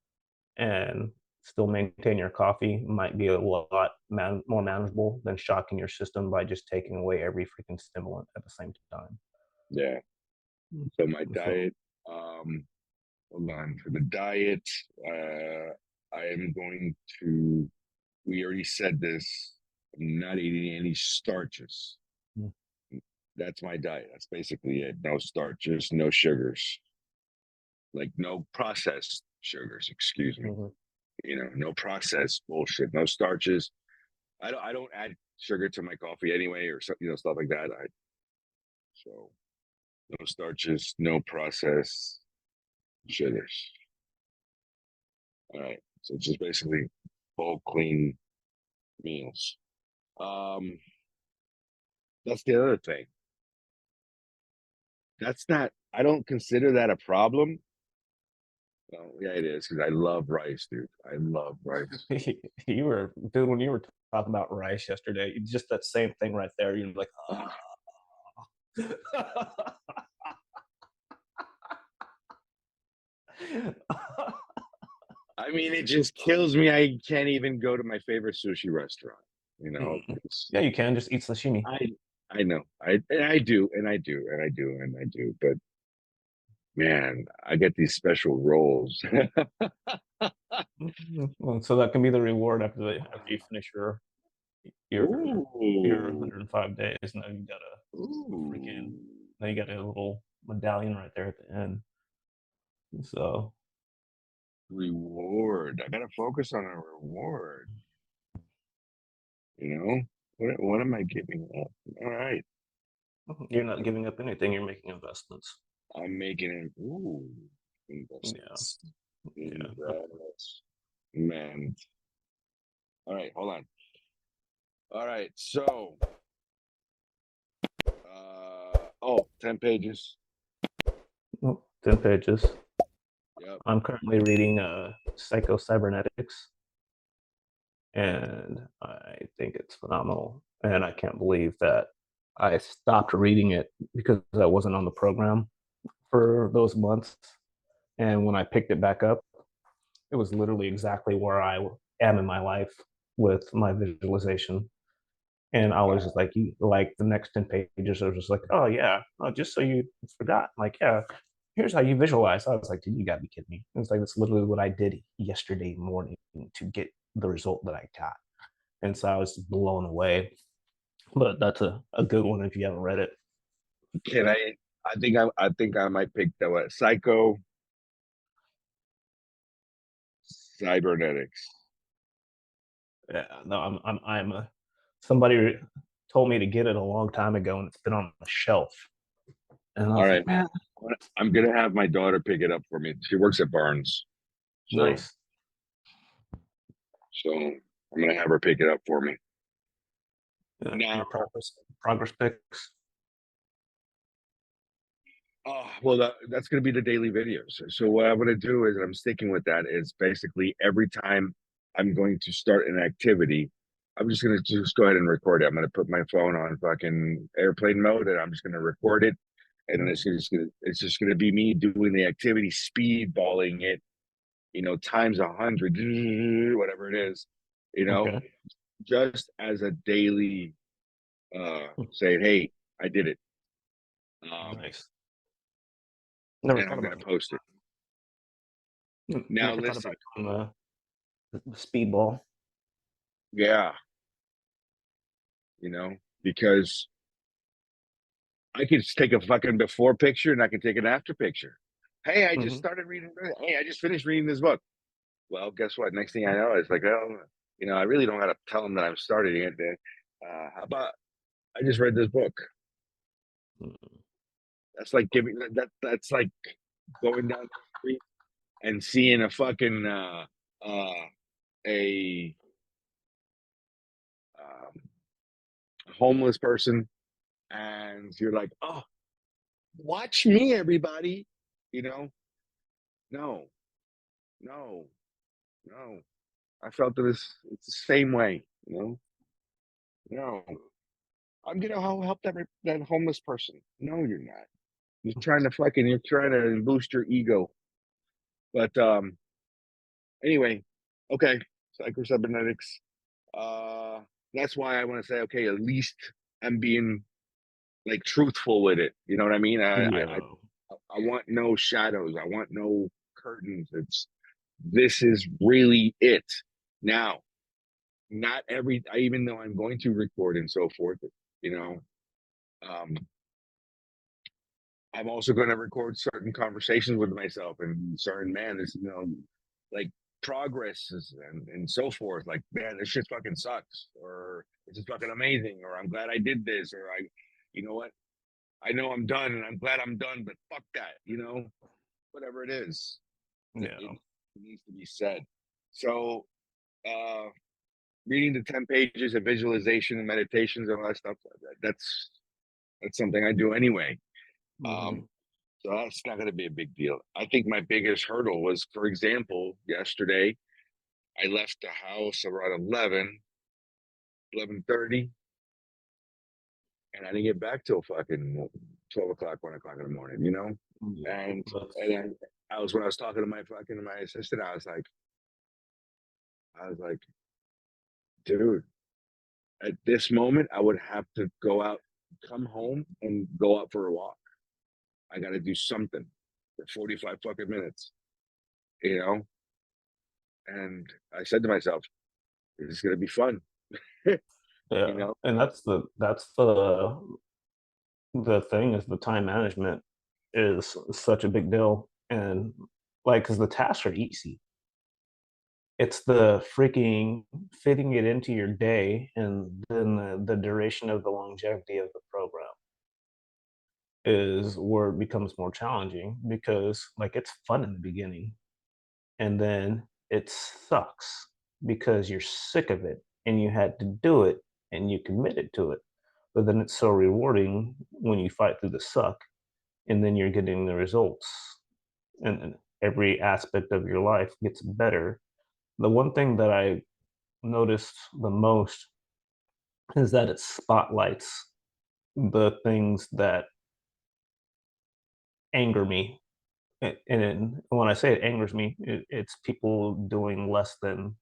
and still maintain your coffee might be a lot more manageable than shocking your system by just taking away every freaking stimulant at the same time. yeah. So my So, diet, hold on. For the diet, I am going to, we already said this, I'm not eating any starches. mm, That's my diet. That's basically it. No starches, no sugars, like no processed sugars, excuse me. mhm. No processed bullshit, no starches. I don't add sugar to my coffee anyway, or stuff like that. So no starches, no processed sugars. All right. So it's just basically whole clean meals. Um, that's the other thing. That's not. I don't consider that a problem. Well, yeah, it is because I love rice, dude. I love rice. You were, dude, when you were talking about rice yesterday, just that same thing right there. You're like, ah. I mean, it just kills me. I can't even go to my favorite sushi restaurant. You know, Mm. 'cause Yeah, you can just eat sashimi. I I know. I and I do, and I do, and I do, and I do. But Man, I get these special roles. Well, so that can be the reward after you finish your your Ooh, 105 days. Now you got a freaking ooh, now you got a little medallion right there at the end. So reward. I gotta focus on a reward. You know, what am I giving up? All right, you're not giving up anything. You're making investments. I'm making it. Ooh, Yeah, investments. yeah. Investments. Man. All right, hold on. All right, so 10 pages. Well, 10 pages. Yep. I'm currently reading Psycho Cybernetics, and I think it's phenomenal. And I can't believe that I stopped reading it because I wasn't on the program for those months. And when I picked it back up, it was literally exactly where I am in my life with my visualization. And I was just like, like the next 10 pages, I was just like, oh, yeah, oh, just so you forgot. Like, yeah, here's how you visualize. I was like, dude, you gotta be kidding me. It was like, that's literally what I did yesterday morning to get the result that I got. And so I was blown away. But that's a good one if you haven't read it. Can I? I think I might pick that one. Psycho Cybernetics. Yeah, no, somebody told me to get it a long time ago and it's been on the shelf. And I All was right, like, man. man, I'm gonna have my daughter pick it up for me. She works at Barnes, so nice. so I'm gonna have her pick it up for me. Yeah, Now, your progress picks. well, that's gonna be the daily videos. So what I'm gonna do is I'm sticking with that. Is basically every time I'm going to start an activity, I'm just gonna just go ahead and record it. I'm gonna put my phone on fucking airplane mode, and I'm just gonna record it, and then it's just gonna be me doing the activity, speedballing it, times 100, whatever it is, you know, Okay, just as a daily saying, hey, I did it. Um, nice. Never and thought I'm gonna about post it. Now never thought listen, about doing the speedball. yeah, because I can just take a fucking before picture and I can take an after picture. Hey, I just Hmm. started reading. Hey, I just finished reading this book. Well, guess what? Next thing I know, it's like, oh, I really don't got to tell them that I'm starting it. How about I just read this book? That's like giving that. That's like going down the street and seeing a fucking a um, homeless person, and you're like, oh, watch me, everybody. You know, no, no, no. I felt that it's the same way. No, I'm gonna help that homeless person. No, you're not. You're trying to boost your ego. But anyway, okay, psychocybernetics. Uh, that's why I want to say, okay, at least I'm being like truthful with it. You know what I mean? Yeah. I want no shadows. I want no curtains. This is really it. Now, not even though I'm going to record and so forth, you know, um, I'm also going to record certain conversations with myself and certain man, this, like progress and so forth. Like, man, this shit fucking sucks, or this is fucking amazing, or I'm glad I did this, or you know what? I know I'm done and I'm glad I'm done, but fuck that, whatever it is, it Yeah. needs to be said. So, uh, reading the 10 pages of visualization and meditations and all that stuff, that's something I do anyway. Hmm. Um, so that's not going to be a big deal. I think my biggest hurdle was, for example, yesterday, I left the house around 11:30, and I didn't get back till fucking 12 o'clock, 1 o'clock in the morning, Yeah. And, That's, and then when I was talking to my assistant, I was like, dude, at this moment, I would have to go out, come home and go out for a walk. I got to do something. for 45 fucking minutes, you know? And I said to myself, this is gonna be fun, you Yeah, know? and that's the thing is the time management is such a big deal, and like because the tasks are easy. It's the freaking fitting it into your day and then the duration of the longevity of the program is where it becomes more challenging because like it's fun in the beginning and then it sucks because you're sick of it and you had to do it and you committed to it. But then it's so rewarding when you fight through the suck and then you're getting the results and every aspect of your life gets better. The one thing that I noticed the most is that it spotlights the things that anger me. And when I say it angers me, it's people doing less than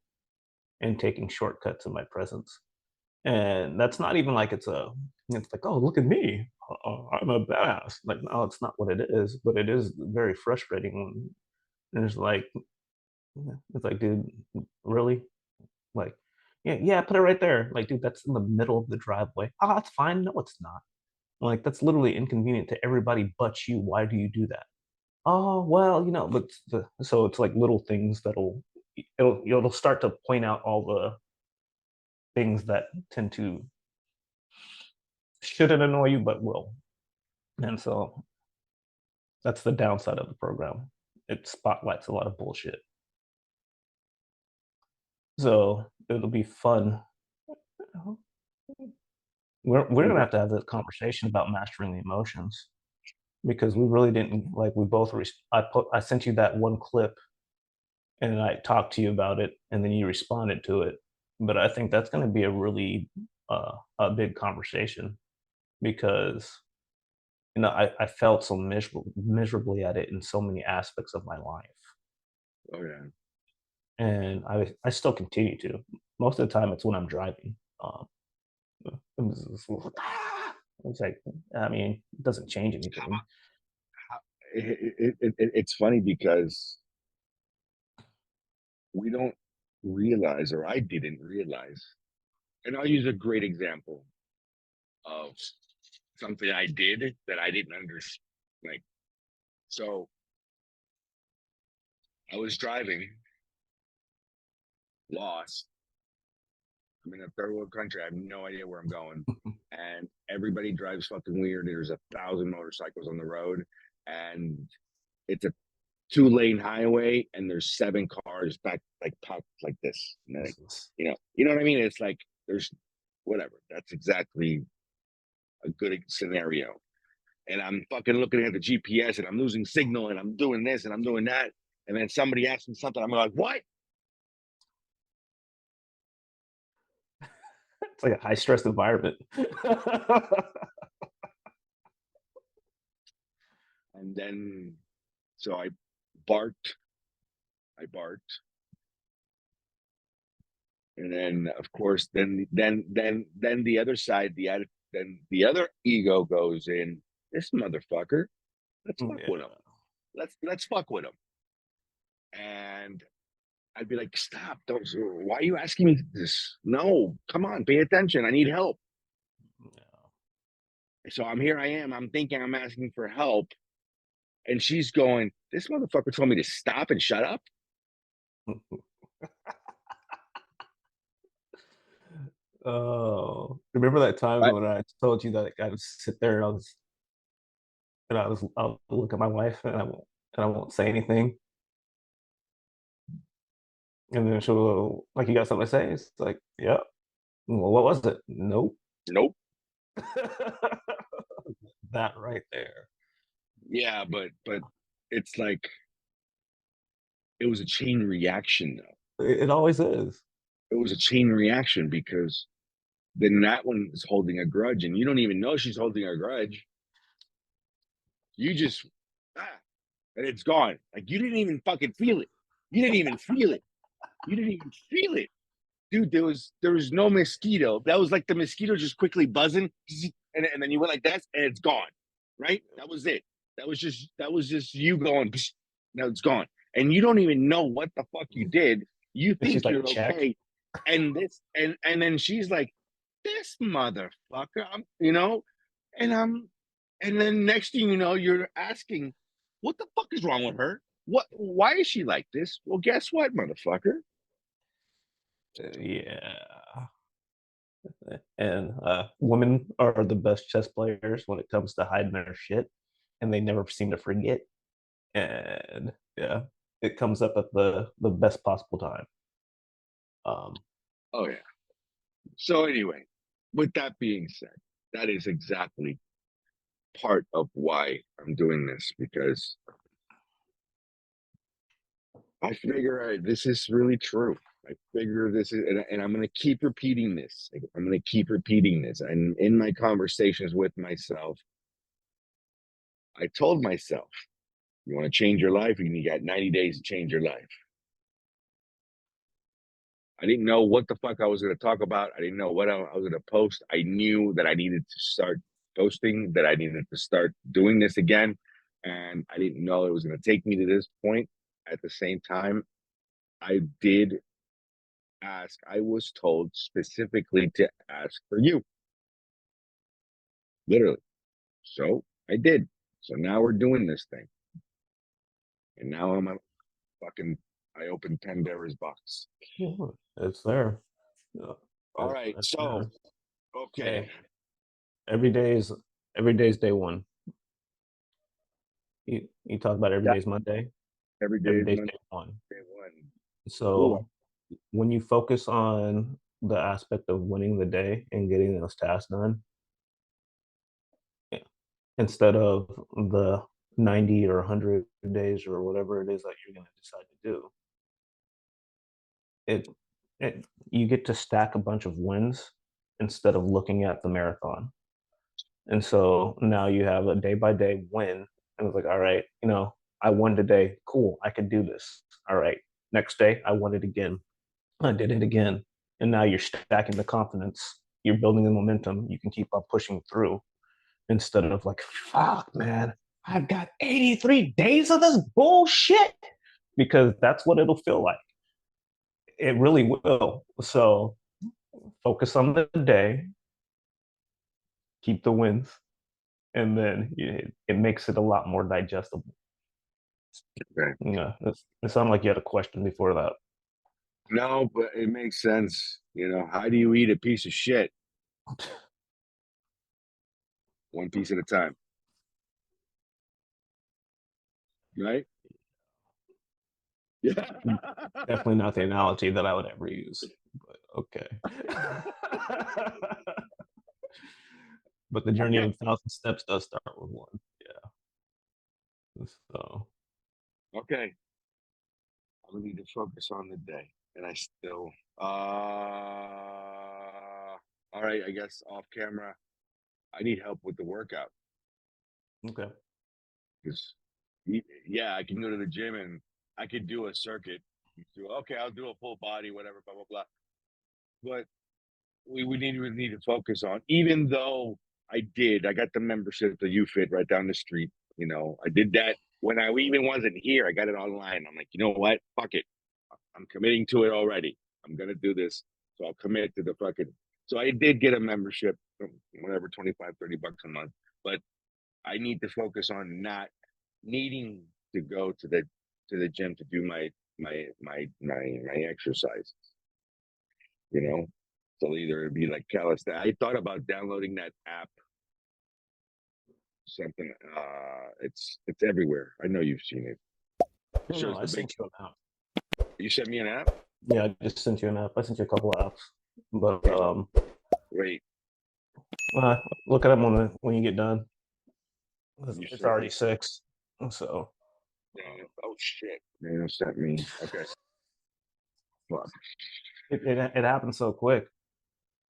and taking shortcuts in my presence. And that's not even like it's like, oh, look at me. I'm a badass. Like, no, it's not what it is, but it is very frustrating when it's like, it's like, dude, really? Like, yeah, yeah, put it right there. Like, dude, that's in the middle of the driveway. Ah, it's fine. No, it's not. Like, that's literally inconvenient to everybody but you. Why do you do that? Oh, well, but so it's like little things it'll start to point out all the things that tend to shouldn't annoy you but will. And so that's the downside of the program. It spotlights a lot of bullshit. So it'll be fun. We're gonna have this conversation about mastering the emotions because we really didn't like we both I sent you that one clip and I talked to you about it, and then you responded to it. But I think that's going to be a really a big conversation because I felt so miserably at it in so many aspects of my life, Oh yeah. and I still continue to. Most of the time, it's when I'm driving. It's it's like I mean, it doesn't change anything. It's funny because we don't realize, or I didn't realize, and I'll use a great example of something I did that I didn't understand. Like, so I was driving, lost. I'm in a third world country. I have no idea where I'm going. And everybody drives fucking weird. There's 1,000 motorcycles on the road. And it's a 2-lane highway and there's 7 cars back like packed like this. And then, you know what I mean? It's like there's whatever. That's exactly a good scenario. And I'm fucking looking at the GPS and I'm losing signal and I'm doing this and I'm doing that. And then somebody asks me something, I'm like, what? It's like a high stress environment. And then so barked, I barked. And then of course, then the other side, then the other ego goes in, this motherfucker, let's fuck with him. Yeah. Let's fuck with him. And I'd be like, stop, don't why are you asking me this? No, come on, pay attention. I need help. So I'm thinking I'm asking for help. And she's going, this motherfucker told me to stop and shut up. Yeah. Oh, remember that time I, when I told you that I would sit there and I'll look at my wife and I won't say anything, and then she'll go, like, you got something to say? It's like, yeah. Well, what was it? Nope. nope. That right there. Yeah, but it's like it was a chain reaction though. It always is. It was a chain reaction because then that one is holding a grudge and you don't even know she's holding a grudge. You just and it's gone. Like you didn't even fucking feel it. You didn't even feel it. You didn't even feel it. Dude, there was no mosquito. That was like the mosquito just quickly buzzing and then you went like that and it's gone. Right? That was it. that was just you going. Psh, now it's gone, and you don't even know what the fuck you did. You And she's think like, you're check. okay, and this and then she's like, this motherfucker, you know, and I'm, and then next thing you know, you're asking, what the fuck is wrong with her? What? Why is she like this? Well, guess what, motherfucker? Yeah. And women are the best chess players when it comes to hiding their shit, and they never seem to forget. And yeah, it comes up at the best possible time. Um, Oh yeah. So anyway, with that being said, that is exactly part of why I'm doing this because I figure this is really true. I figure this is, and I'm going to keep repeating this. I'm going to keep repeating this. And in my conversations with myself, I told myself, you want to change your life? You got 90 days to change your life. I didn't know what the fuck I was going to talk about. I didn't know what I was going to post. I knew that I needed to start posting, that I needed to start doing this again. And I didn't know it was going to take me to this point. At the same time, I did ask, I was told specifically to ask for you, literally. So I did. So now we're doing this thing. And now I'm a fucking, I opened Pandora's box. it's there. Yeah, All right. it's So, there. okay. Hey, every day is every day's day one. You talk about every Yeah. day's Monday, Every day every is day's Monday. day one. One. Ooh, So when you focus on the aspect of winning the day and getting those tasks done, yeah, instead of the 90 or 100 days or whatever it is that you're going to decide to do, it, you get to stack a bunch of wins instead of looking at the marathon. And so now you have a day by day win. And it's like, all right, I won today. Cool. I can do this. All right. Next day, I won it again. I did it again. And now you're stacking the confidence. You're building the momentum. You can keep on pushing through instead of like, fuck, man, I've got 83 days of this bullshit, because that's what it'll feel like. It really will. So focus on the day, keep the wins, and then it makes it a lot more digestible. okay. Yeah, it sounded like you had a question before that. No, but it makes sense. You know, how do you eat a piece of shit? One piece at a time, right? Yeah. Definitely not the analogy that I would ever use, but okay. But the journey of 1,000 steps does start with one. Yeah. So Okay. I'm gonna need to focus on the day. And I still all right, I guess off camera, I need help with the workout okay. because yeah, I can go to the gym and I could do a circuit. Okay, I'll do a full body, whatever, blah blah blah. But we need to focus on. Even though I got the membership to UFit right down the street. You know, I did that when I even wasn't here. I got it online. I'm like, you know what? Fuck it. I'm committing to it already. I'm gonna do this. So I'll commit to the fucking. So I did get a membership, whatever, 25, 30 bucks a month. But I need to focus on not needing to go to the gym to do my exercise. You know, so either it'd be like calisthenics. I thought about downloading that app, something. It's everywhere. I know you've seen it. It No, no, shows I the big. sent you an app. You sent me an app. Yeah, I just sent you an app. I sent you a couple of apps, but Oh, wait. look at them when you get done. You It's sent already me. 6, so Oh shit! Man sent me. Okay. Fuck. it happened so quick.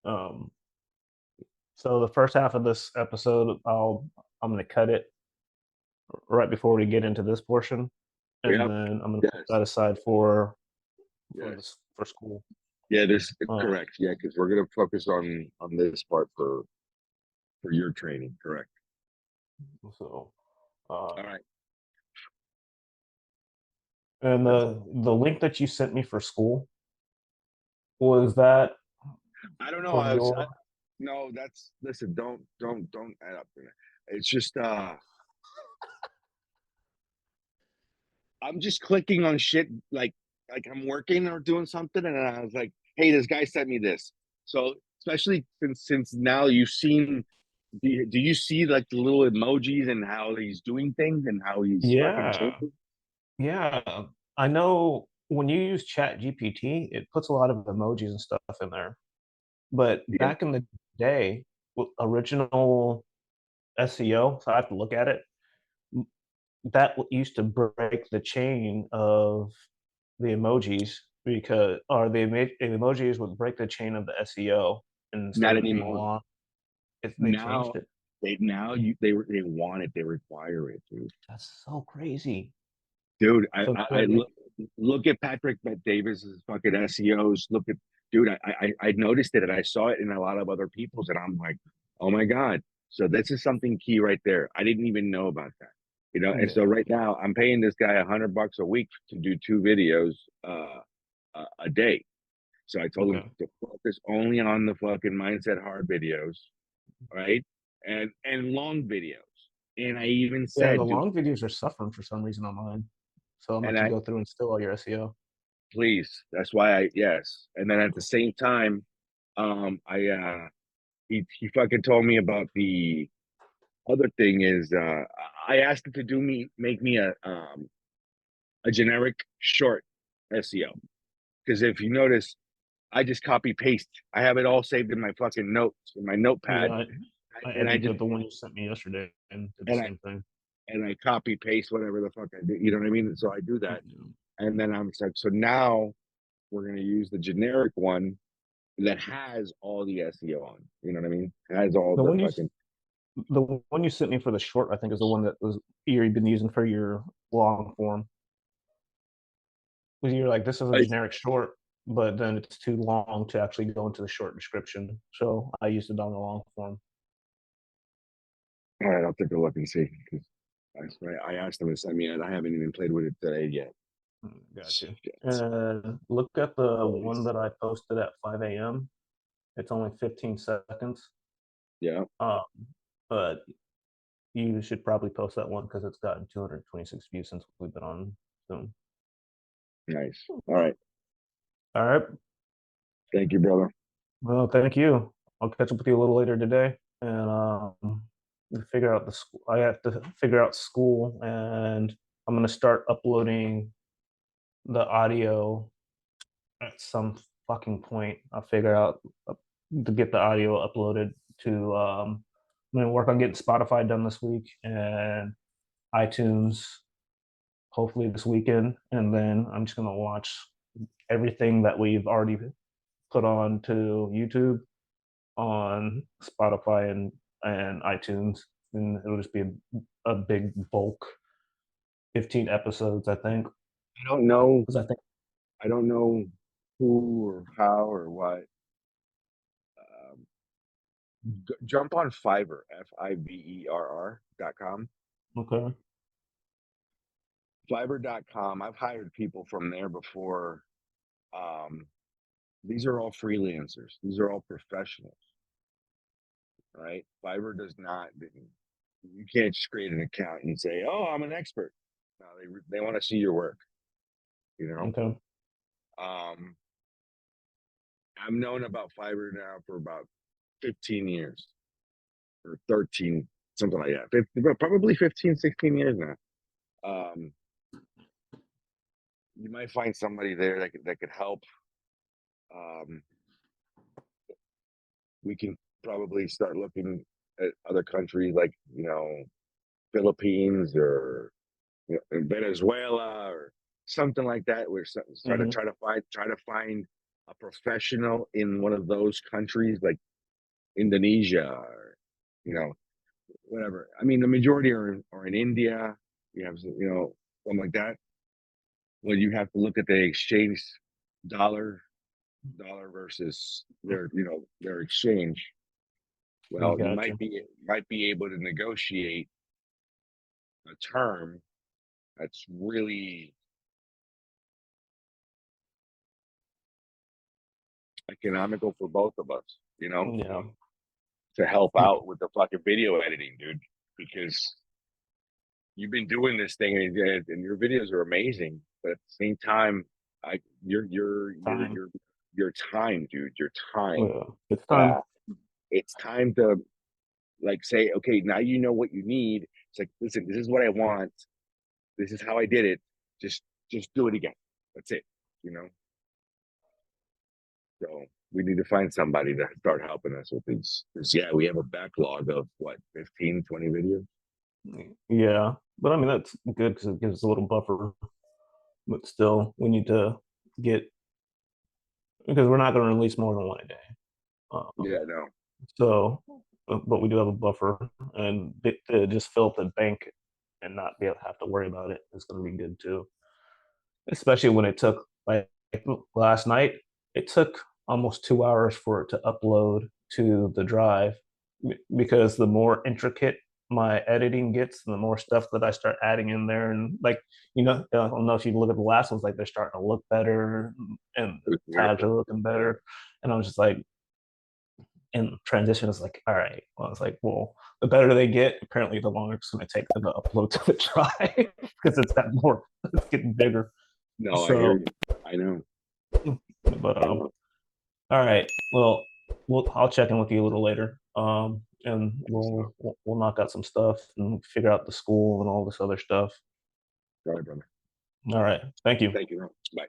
Um, so the first half of this episode, I'm gonna cut it right before we get into this portion, and Yep. then I'm gonna put Yes. that aside Yes. for school. Yeah. This Uh, correct. Yeah, because we're gonna focus on this part for your training. Correct. so. Uh, All right. and That's, the link that you sent me for school, was that I don't know. from No, that's, listen, don't add up to that. It's just, I'm just clicking on shit like I'm working or doing something, and I was like, "Hey, this guy sent me this." So especially since now you've seen, do you see like the little emojis and how he's doing things and how he's fucking Yeah, changing? yeah. I know when you use Chat GPT, it puts a lot of emojis and stuff in there. But Yeah, back in the day, original SEO, so I have to look at it, that used to break the chain of the emojis, because or the emojis would break the chain of the SEO, and instead not of being anymore. long, if they Now changed it. they want it, they require it, dude. That's so crazy. Dude, So I they're like, look at Patrick Bet Davis's fucking SEOs. Look at, dude, I noticed it and I saw it in a lot of other people's, and I'm like, oh my god. So this is something key right there. I didn't even know about that, you know. And so yeah, right now I'm paying this guy $100 a week to do 2 videos a day. So I told him okay. to focus only on the fucking mindset hard videos, right? And long videos. And I even Yeah, the said, dude, long videos are suffering for some reason on mine. So I'm gonna have and to I go through and steal all your SEO. please. That's why I, yes. And then at the same time, I he fucking told me about the other thing is I asked him to do me make me a generic short SEO. Because if you notice, I just copy paste. I have it all saved in my fucking notes in my Yeah, notepad, I and I just edited the one you sent me yesterday and did the and I same thing. and I copy paste whatever the fuck I do. You know what I mean? So I do that, Yeah. and then I'm like, so now we're gonna use the generic one that has all the SEO on. You know what I mean? Has all The the one you fucking. the one you sent me for the short, I think, is the one that was you've been using for your long form. You're like, this is a I, generic short, but then it's too long to actually go into the short description. So I used it on the long form. all right, I'll take a look and see. I asked them to send me it. I haven't even played with it today yet. Got you. Shit. And look at the one Boys. that I posted at 5 a.m. It's only 15 seconds. Yeah, Um, but you should probably post that one because it's gotten 226 views since we've been on Zoom. nice. All right. All right. Thank you, brother. Well, thank you. I'll catch up with you a little later today, and figure out the school. I have to figure out school, and I'm gonna start uploading the audio at some fucking point. I'll figure out to get the audio uploaded to. I'm gonna work on getting Spotify done this week and iTunes hopefully this weekend, and then I'm just gonna watch everything that we've already put on to YouTube on Spotify and iTunes, and it'll just be a big bulk 15 episodes, I think. I don't know. Because I think I don't know who or how or what. Um, Jump on Fiverr, Fiverr.com. okay, Fiverr.com. I've hired people from there before. Um, these are all freelancers. These are all professionals, right? Fiverr does not. You can't just create an account and say, "Oh, I'm an expert." No, they want to see your work. You know. okay, Um, I've known about Fiverr now for about 15 years or 13, something like that. Probably 15, 16 years now. Um, you might find somebody there that could help. Um, we can probably start looking at other countries like, Philippines or, Venezuela or something like that. We're try to hmm try to find a professional in one of those countries like Indonesia or, you know, whatever. I mean, the majority are in India. You have, something like that. Well, you have to look at the exchange dollar, dollar versus their exchange. Well, you gotcha. might be able to negotiate a term that's really economical for both of us, Yeah. to help out with the fucking video editing, dude. Because you've been doing this thing and your videos are amazing, but at the same time, I Time. your time, dude, your time. Yeah. It's time. Uh, it's time to like say, okay, now you know what you need. It's like, listen, this is what I want. This is how I did it. Just just do it again. That's it. You know. So we need to find somebody to start helping us with these. 'Cause, yeah, we have a backlog of what, 15, 20 videos. Yeah. But I mean, that's good because it gives us a little buffer. But still, we need to get, because we're not going to release more than one a day. Yeah, no. So, but we do have a buffer, and to just fill up the bank and not be able to have to worry about it is going to be good too. Especially when it took like last night, it took almost 2 hours for it to upload to the drive because the more intricate my editing gets, the more stuff that I start adding in there, and like I don't know if you look at the last ones, like they're starting to look better, and the Yeah, tabs are looking better, and I was just like, and transition is like, all right. Well, I was like, well, the better they get, apparently, the longer it's going to take them to upload to the drive because it's that more, it's getting bigger. no, I hear So, you. I know. but all right. Well, I'll check in with you a little later. And So, we'll knock out some stuff and figure out the school and all this other stuff. sorry, brother. All right. Thank you. Thank you. Bye.